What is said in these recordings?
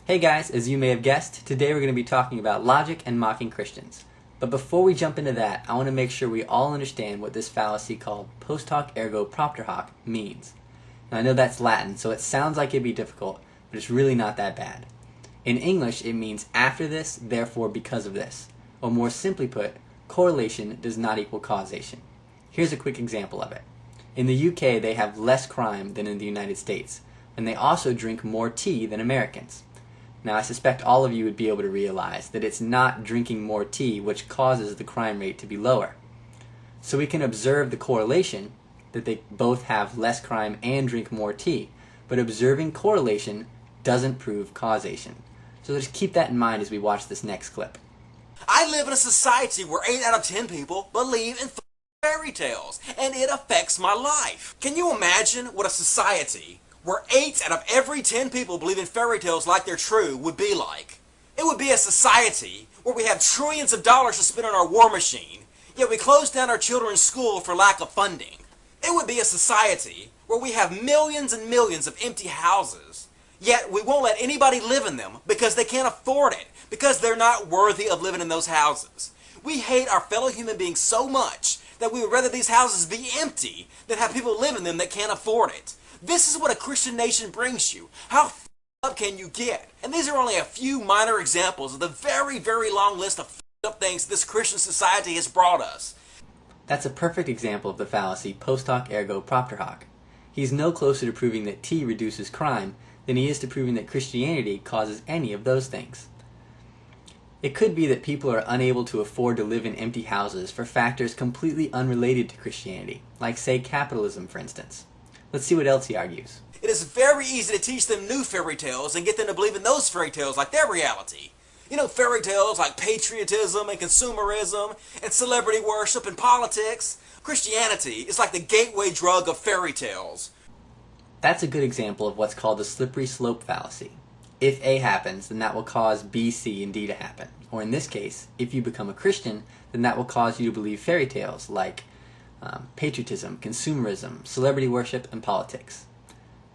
Hey guys, as you may have guessed, today we're going to be talking about logic and mocking Christians. But before we jump into that, I want to make sure we all understand what this fallacy called post hoc ergo propter hoc means. Now I know that's Latin, so it sounds like it'd be difficult, but it's really not that bad. In English, it means after this, therefore because of this. Or more simply put, correlation does not equal causation. Here's a quick example of it. In the UK, they have less crime than in the United States, and they also drink more tea than Americans. Now, I suspect all of you would be able to realize that it's not drinking more tea which causes the crime rate to be lower. So we can observe the correlation, that they both have less crime and drink more tea, but observing correlation doesn't prove causation. So just keep that in mind as we watch this next clip. I live in a society where 8 out of 10 people believe in fairy tales, and it affects my life. Can you imagine what a society where 8 out of every 10 people believe in fairy tales like they're true would be like? It would be a society where we have trillions of dollars to spend on our war machine, yet we close down our children's school for lack of funding. It would be a society where we have millions and millions of empty houses, yet we won't let anybody live in them because they can't afford it, because they're not worthy of living in those houses. We hate our fellow human beings so much that we would rather these houses be empty than have people live in them that can't afford it. This is what a Christian nation brings you. How f***ed up can you get? And these are only a few minor examples of the very, very long list of f***ed up things this Christian society has brought us. That's a perfect example of the fallacy post hoc ergo propter hoc. He's no closer to proving that tea reduces crime than he is to proving that Christianity causes any of those things. It could be that people are unable to afford to live in empty houses for factors completely unrelated to Christianity, like say capitalism for instance. Let's see what else he argues. It is very easy to teach them new fairy tales and get them to believe in those fairy tales like their reality. You know, fairy tales like patriotism and consumerism and celebrity worship and politics. Christianity is like the gateway drug of fairy tales. That's a good example of what's called the slippery slope fallacy. If A happens, then that will cause B, C, and D to happen. Or in this case, if you become a Christian, then that will cause you to believe fairy tales like patriotism, consumerism, celebrity worship, and politics.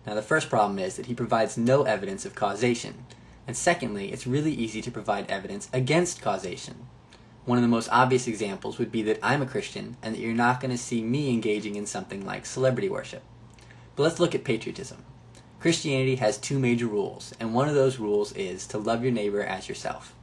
Now the first problem is that he provides no evidence of causation. And secondly, it's really easy to provide evidence against causation. One of the most obvious examples would be that I'm a Christian and that you're not going to see me engaging in something like celebrity worship. But let's look at patriotism. Christianity has 2 major rules, and one of those rules is to love your neighbor as yourself.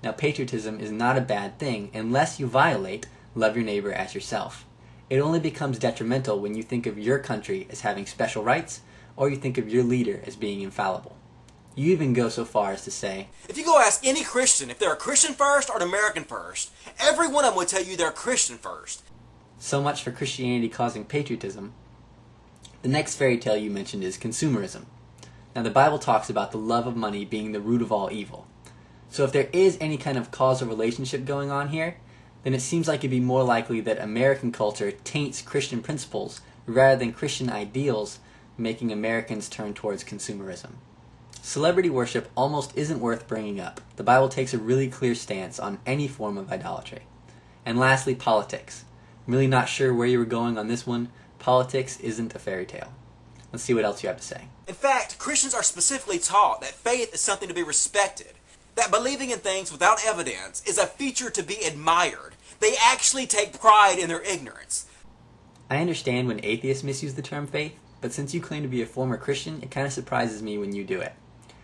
Now patriotism is not a bad thing unless you violate love your neighbor as yourself. It only becomes detrimental when you think of your country as having special rights, or you think of your leader as being infallible. You even go so far as to say, if you go ask any Christian if they're a Christian first or an American first, every one of them would tell you they're a Christian first. So much for Christianity causing patriotism. The next fairy tale you mentioned is consumerism. Now the Bible talks about the love of money being the root of all evil. So if there is any kind of causal relationship going on here, then it seems like it'd be more likely that American culture taints Christian principles rather than Christian ideals, making Americans turn towards consumerism. Celebrity worship almost isn't worth bringing up. The Bible takes a really clear stance on any form of idolatry. And lastly, politics. I'm really not sure where you were going on this one. Politics isn't a fairy tale. Let's see what else you have to say. In fact, Christians are specifically taught that faith is something to be respected, that believing in things without evidence is a feature to be admired. They actually take pride in their ignorance. I understand when atheists misuse the term faith, but since you claim to be a former Christian, it kind of surprises me when you do it.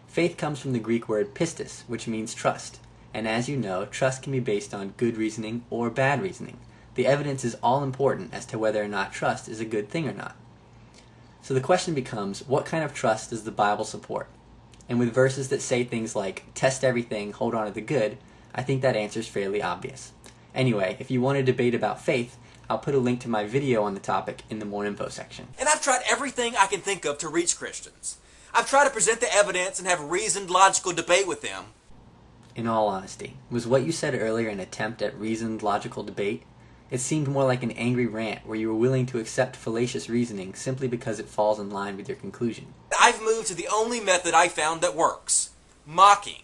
Faith comes from the Greek word pistis, which means trust. And as you know, trust can be based on good reasoning or bad reasoning. The evidence is all important as to whether or not trust is a good thing or not. So the question becomes, what kind of trust does the Bible support? And with verses that say things like, test everything, hold on to the good, I think that answer is fairly obvious. Anyway, if you want to debate about faith, I'll put a link to my video on the topic in the more info section. And I've tried everything I can think of to reach Christians. I've tried to present the evidence and have reasoned, logical debate with them. In all honesty, was what you said earlier an attempt at reasoned, logical debate? It seemed more like an angry rant where you were willing to accept fallacious reasoning simply because it falls in line with your conclusion. I've moved to the only method I found that works. Mocking.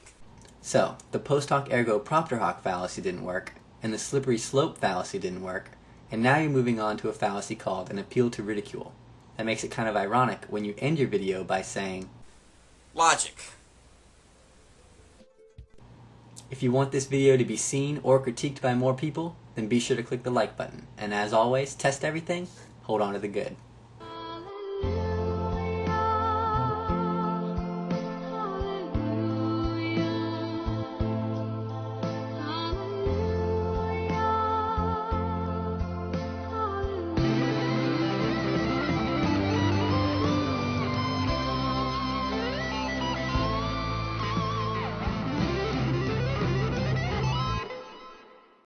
So, the post hoc ergo propter hoc fallacy didn't work, and the slippery slope fallacy didn't work, and now you're moving on to a fallacy called an appeal to ridicule. That makes it kind of ironic when you end your video by saying, Logic. If you want this video to be seen or critiqued by more people, then be sure to click the like button. And as always, test everything, hold on to the good.